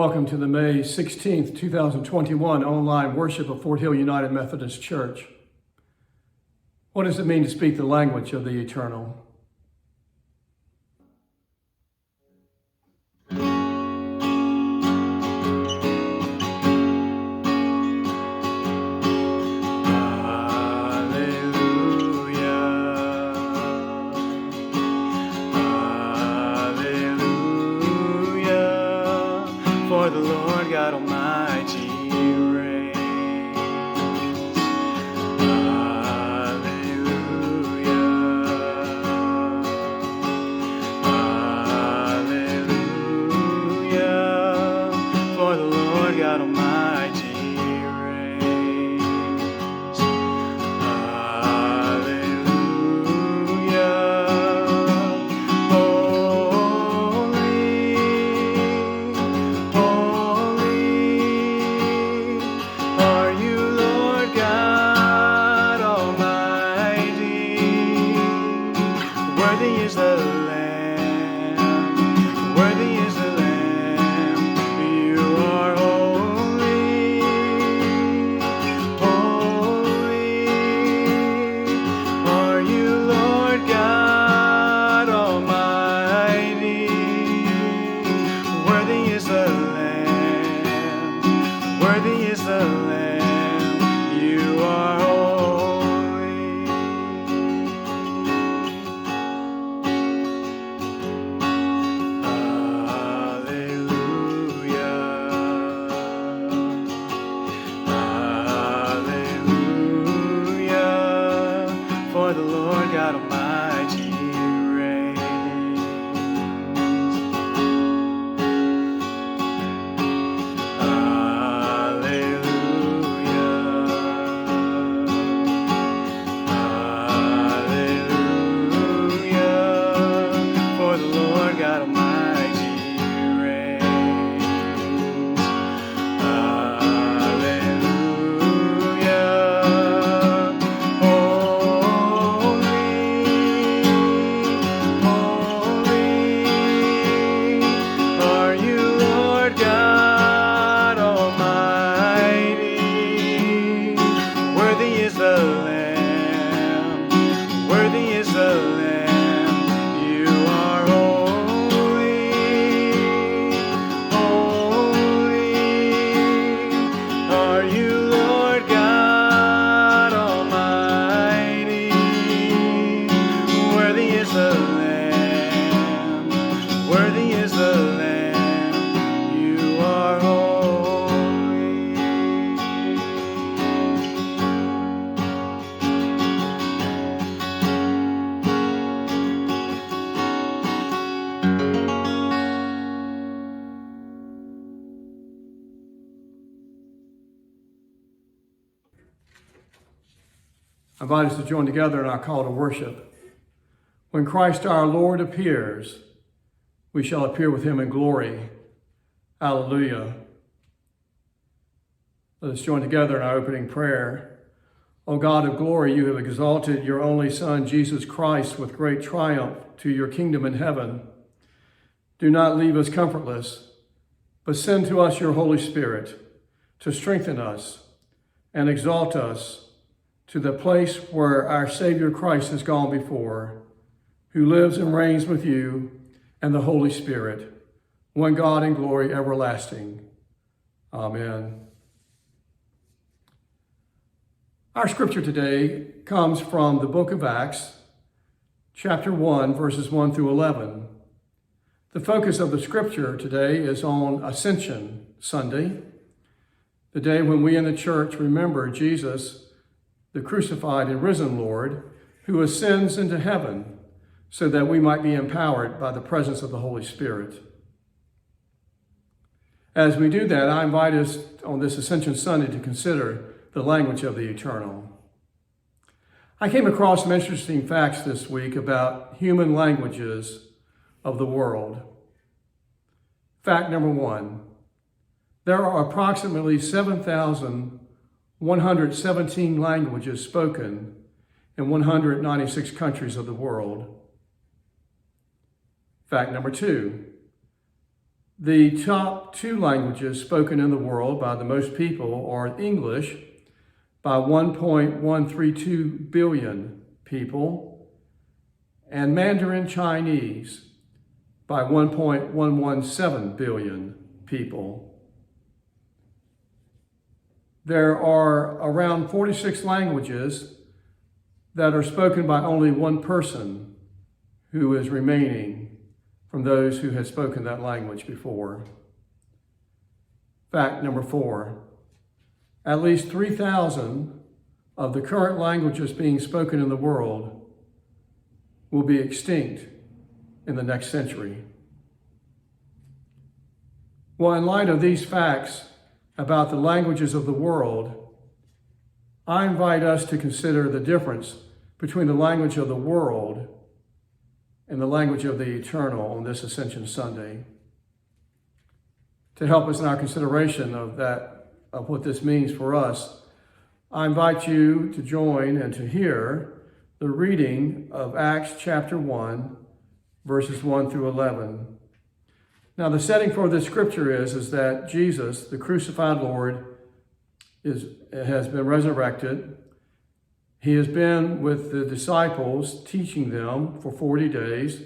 Welcome to the May 16th, 2021 online worship of Fort Hill United Methodist Church. What does it mean to speak the language of the eternal? For the Lord God Almighty reigns. Alleluia. Alleluia. For the Lord God Almighty reigns. Alleluia. For the Lord God Almighty reigns. Alleluia. Alleluia. For the Lord God Almighty reigns. Alleluia. I invite us to join together in our call to worship. When Christ our Lord appears, we shall appear with him in glory. Alleluia. Let us join together in our opening prayer. O God of glory, you have exalted your only Son, Jesus Christ, with great triumph to your kingdom in heaven. Do not leave us comfortless, but send to us your Holy Spirit to strengthen us and exalt us to the place where our Savior Christ has gone before, who lives and reigns with you and the Holy Spirit, one God in glory everlasting. Amen. Our scripture today comes from the book of Acts, chapter 1, verses 1 through 11. The focus of the scripture today is on Ascension Sunday, the day when we in the church remember Jesus, the crucified and risen Lord, who ascends into heaven so that we might be empowered by the presence of the Holy Spirit. As we do that, I invite us on this Ascension Sunday to consider the language of the eternal. I came across some interesting facts this week about human languages of the world. Fact number 1, there are approximately 7,117 languages spoken in 196 countries of the world. Fact number 2, The top two languages spoken in the world by the most people are English by 1.132 billion people and Mandarin Chinese by 1.117 billion people. There are around 46 languages that are spoken by only one person who is remaining from those who had spoken that language before. Fact number 4, at least 3,000 of the current languages being spoken in the world will be extinct in the next century. Well, in light of these facts about the languages of the world, I invite us to consider the difference between the language of the world and the language of the eternal on this Ascension Sunday. To help us in our consideration of what this means for us, I invite you to join and to hear the reading of Acts chapter 1, verses 1 through 11. Now, the setting for this scripture is that Jesus, the crucified Lord, has been resurrected. He has been with the disciples, teaching them for 40 days,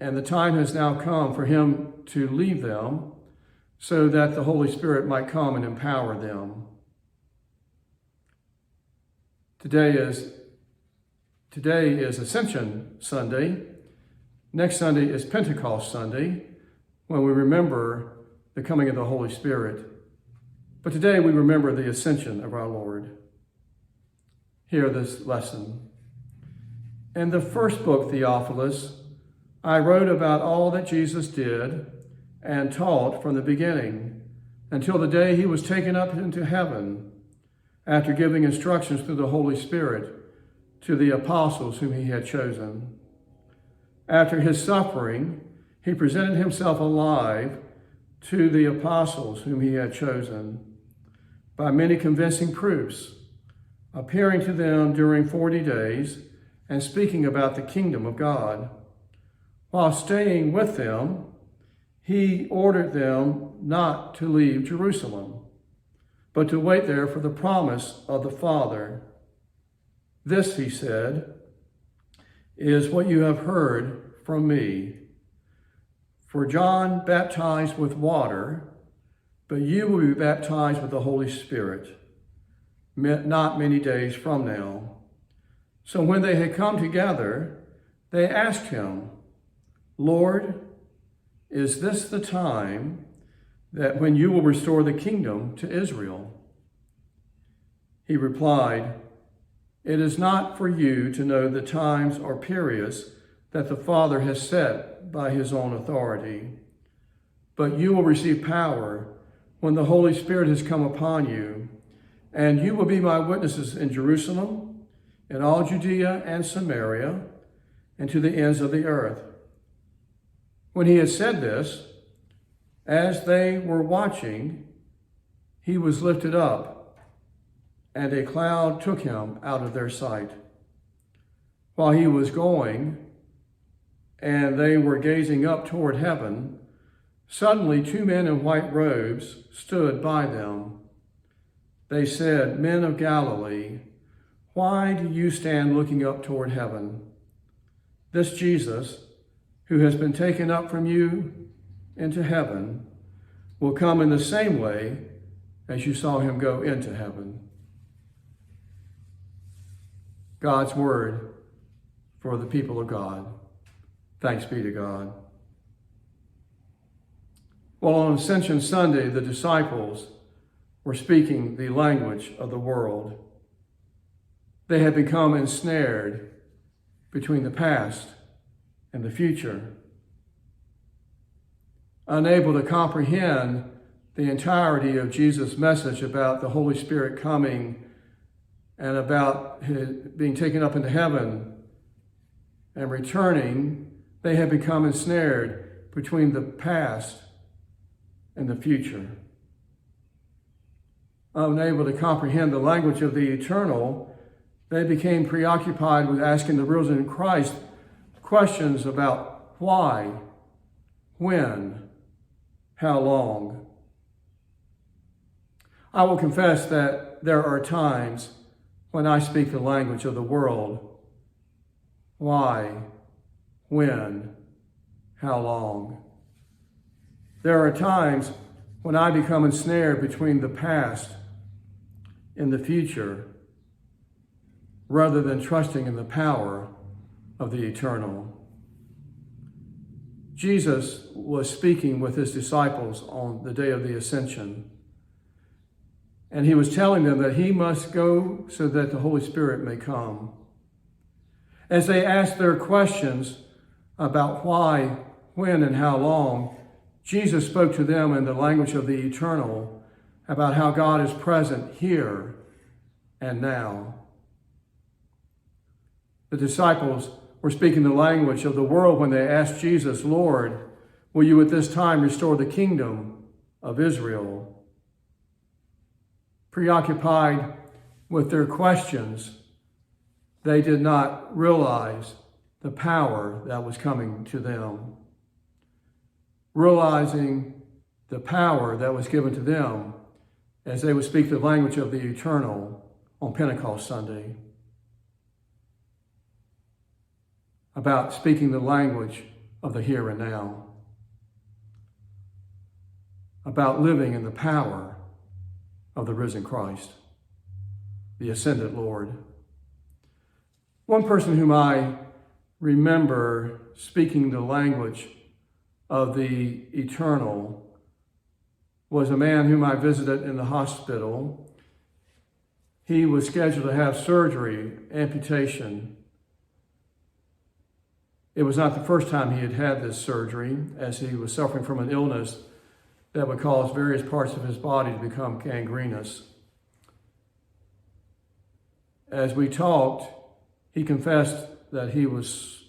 and the time has now come for him to leave them so that the Holy Spirit might come and empower them. Today is Ascension Sunday. Next Sunday is Pentecost Sunday, when we remember the coming of the Holy Spirit. But today we remember the ascension of our Lord. Hear this lesson. In the first book, Theophilus, I wrote about all that Jesus did and taught from the beginning until the day he was taken up into heaven, after giving instructions through the Holy Spirit to the apostles whom he had chosen. After his suffering, he presented himself alive to the apostles whom he had chosen by many convincing proofs, appearing to them during 40 days and speaking about the kingdom of God. While staying with them, he ordered them not to leave Jerusalem, but to wait there for the promise of the Father. This, he said, is what you have heard from me. For John baptized with water, but you will be baptized with the Holy Spirit not many days from now. So when they had come together, they asked him, Lord, is this the time that when you will restore the kingdom to Israel? He replied, it is not for you to know the times or periods that the Father has set by his own authority, but you will receive power when the Holy Spirit has come upon you, and you will be my witnesses in Jerusalem, in all Judea and Samaria, and to the ends of the earth. When he had said this, as they were watching, he was lifted up, and a cloud took him out of their sight. While he was going, and they were gazing up toward heaven, suddenly 2 men in white robes stood by them. They said, Men of Galilee, why do you stand looking up toward heaven? This Jesus, who has been taken up from you into heaven, will come in the same way as you saw him go into heaven. God's word for the people of God. Thanks be to God. Well, on Ascension Sunday, the disciples were speaking the language of the world. They had become ensnared between the past and the future, unable to comprehend the entirety of Jesus' message about the Holy Spirit coming and about his being taken up into heaven and returning. They had become ensnared between the past and the future. Unable to comprehend the language of the eternal, they became preoccupied with asking the risen Christ questions about why, when, how long? I will confess that there are times when I speak the language of the world. Why? When? How long? There are times when I become ensnared between the past and the future, rather than trusting in the power of the eternal. Jesus was speaking with his disciples on the day of the Ascension, and he was telling them that he must go so that the Holy Spirit may come. As they asked their questions about why, when, and how long, Jesus spoke to them in the language of the eternal about how God is present here and now. The disciples were speaking the language of the world when they asked Jesus, "Lord, will you at this time restore the kingdom of Israel?" Preoccupied with their questions, they did not realize the power that was coming to them. Realizing the power that was given to them as they would speak the language of the eternal on Pentecost Sunday. About speaking the language of the here and now. About living in the power of the risen Christ, the ascended Lord. One person whom I remember speaking the language of the eternal was a man whom I visited in the hospital. He was scheduled to have surgery, amputation. It was not the first time he had had this surgery, as he was suffering from an illness that would cause various parts of his body to become gangrenous. As we talked, he confessed that he was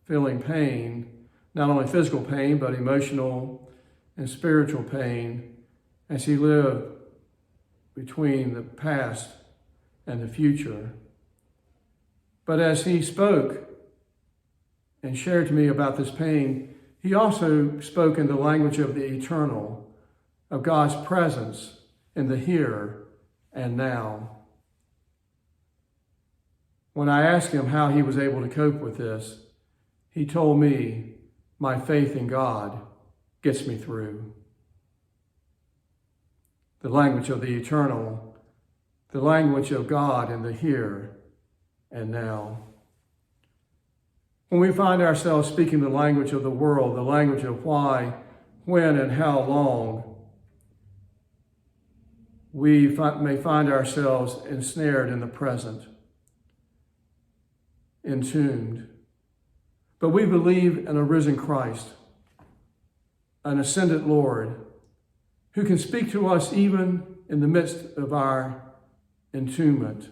feeling pain, not only physical pain, but emotional and spiritual pain, as he lived between the past and the future. But as he spoke and shared to me about this pain, he also spoke in the language of the eternal, of God's presence in the here and now. When I asked him how he was able to cope with this, he told me, "My faith in God gets me through." The language of the eternal, the language of God in the here and now. When we find ourselves speaking the language of the world, the language of why, when, and how long, we may find ourselves ensnared in the present, entombed. But we believe in a risen Christ, an ascended Lord, who can speak to us even in the midst of our entombment.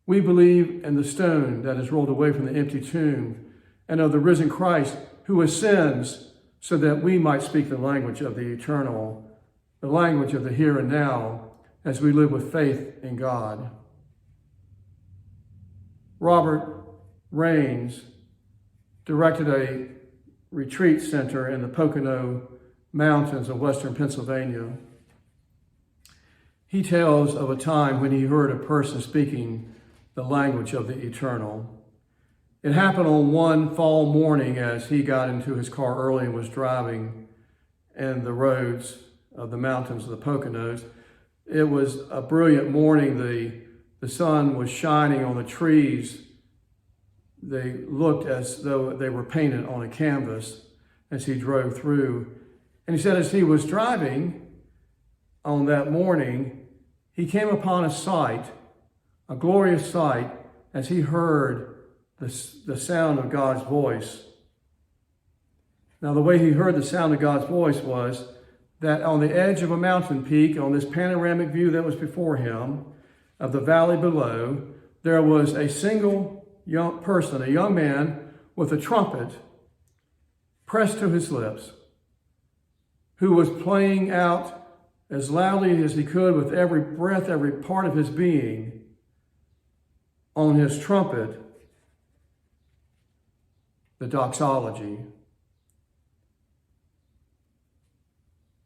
We believe in the stone that is rolled away from the empty tomb, and of the risen Christ who ascends so that we might speak the language of the eternal, the language of the here and now, as we live with faith in God. Robert Raines directed a retreat center in the Pocono Mountains of western Pennsylvania. He tells of a time when he heard a person speaking the language of the eternal. It happened on one fall morning as he got into his car early and was driving in the roads of the mountains of the Poconos. It was a brilliant morning. The sun was shining on the trees. They looked as though they were painted on a canvas as he drove through. And he said as he was driving on that morning, he came upon a sight, a glorious sight, as he heard the sound of God's voice. Now, the way he heard the sound of God's voice was that on the edge of a mountain peak, on this panoramic view that was before him of the valley below, there was a single young person, a young man with a trumpet pressed to his lips, who was playing out as loudly as he could with every breath, every part of his being on his trumpet, the doxology.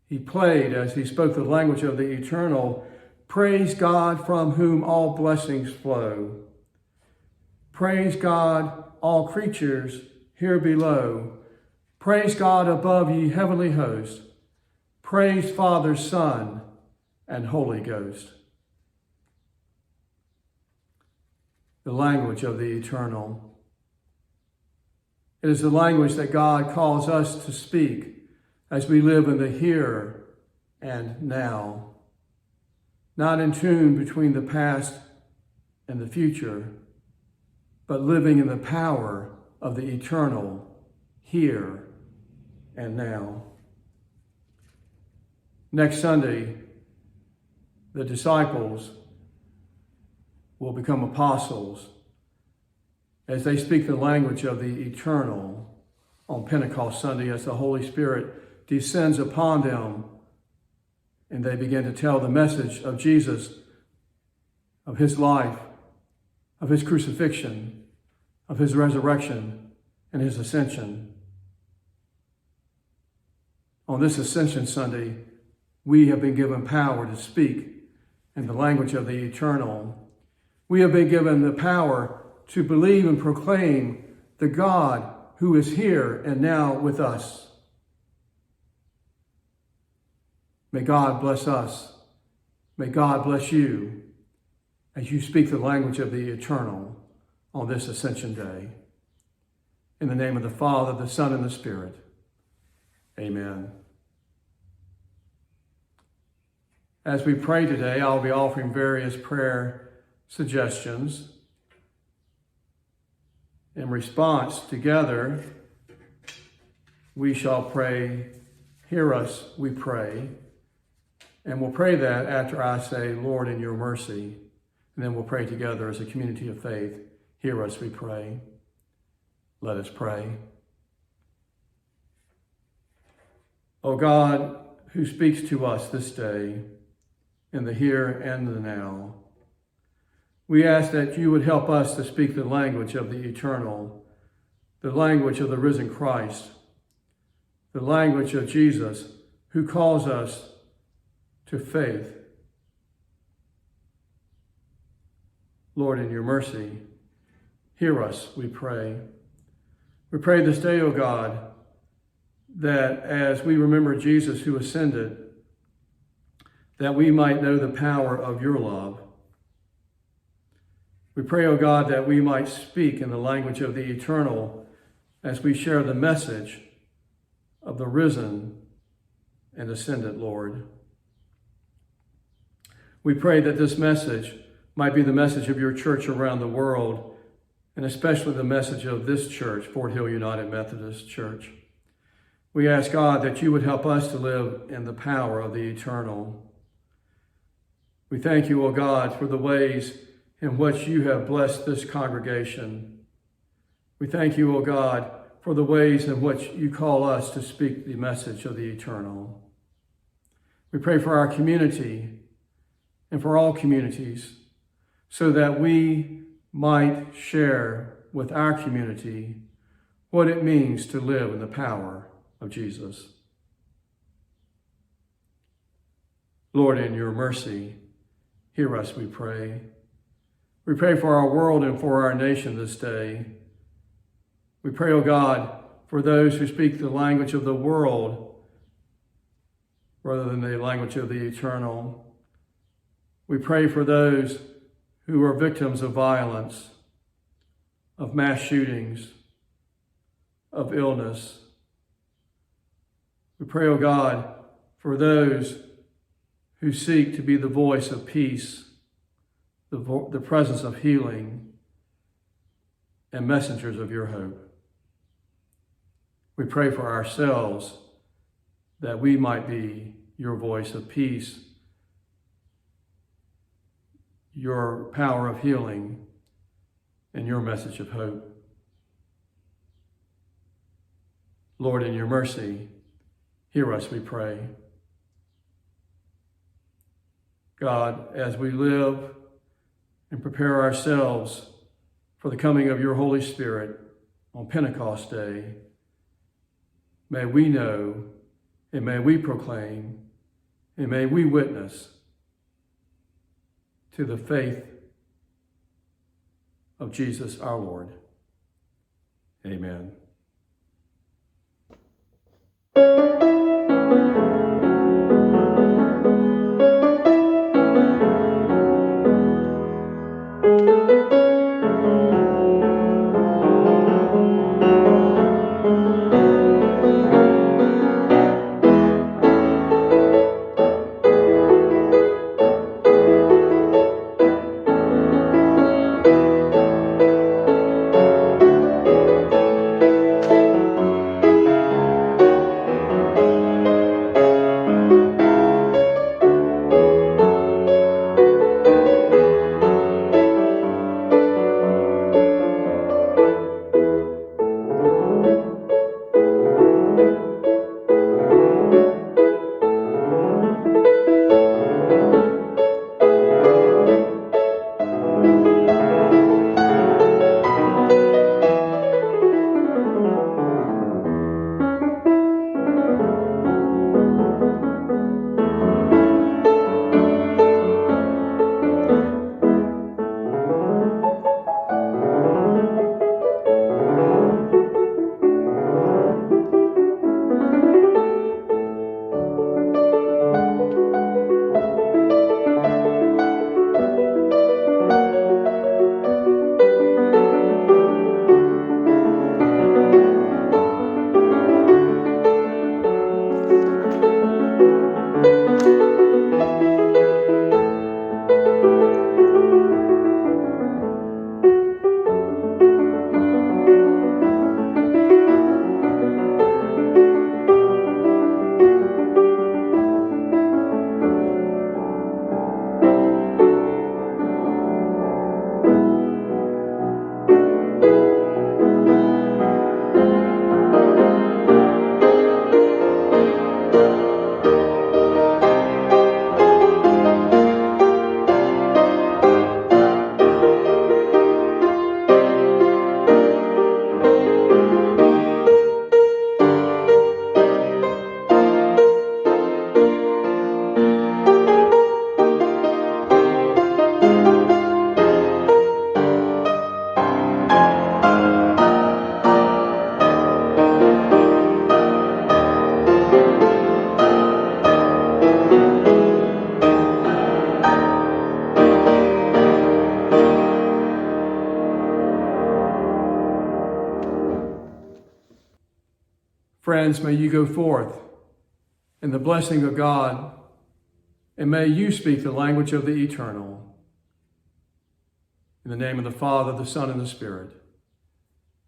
He played as he spoke the language of the eternal. Praise God from whom all blessings flow. Praise God, all creatures here below. Praise God above ye heavenly hosts. Praise Father, Son, and Holy Ghost. The language of the eternal. It is the language that God calls us to speak as we live in the here and now, not in tune between the past and the future, but living in the power of the eternal here and now. Next Sunday, the disciples will become apostles as they speak the language of the eternal on Pentecost Sunday as the Holy Spirit descends upon them and they begin to tell the message of Jesus, of his life, of his crucifixion, of his resurrection, and his ascension. On this Ascension Sunday, we have been given power to speak in the language of the eternal. We have been given the power to believe and proclaim the God who is here and now with us. May God bless us. May God bless you as you speak the language of the eternal on this Ascension Day. In the name of the Father, the Son, and the Spirit. Amen. As we pray today, I'll be offering various prayer suggestions. In response, together, we shall pray, "Hear us, we pray." And we'll pray that after I say, "Lord, in your mercy." And then we'll pray together as a community of faith, "Hear us, we pray." Let us pray. O God, who speaks to us this day, in the here and the now, we ask that you would help us to speak the language of the eternal, the language of the risen Christ, the language of Jesus, who calls us to faith. Lord, in your mercy, hear us, we pray. We pray this day, O God, that as we remember Jesus who ascended, that we might know the power of your love. We pray, O God, that we might speak in the language of the eternal as we share the message of the risen and ascended Lord. We pray that this message might be the message of your church around the world, and especially the message of this church, Fort Hill United Methodist Church. We ask, God, that you would help us to live in the power of the eternal. We thank you, O God, for the ways in which you have blessed this congregation. We thank you, O God, for the ways in which you call us to speak the message of the eternal. We pray for our community and for all communities so that we might share with our community what it means to live in the power of Jesus. Lord, in your mercy, hear us, we pray. We pray for our world and for our nation this day. We pray, O God, for those who speak the language of the world rather than the language of the eternal. We pray for those who are victims of violence, of mass shootings, of illness. We pray, O God, for those who seek to be the voice of peace, the presence of healing, and messengers of your hope. We pray for ourselves that we might be your voice of peace, your power of healing, and your message of hope. Lord, in your mercy, hear us, we pray. God, as we live and prepare ourselves for the coming of your Holy Spirit on Pentecost Day, may we know and may we proclaim, and may we witness to the faith of Jesus our Lord. Amen. Friends, may you go forth in the blessing of God, and may you speak the language of the eternal. In the name of the Father, the Son, and the Spirit.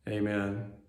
Amen.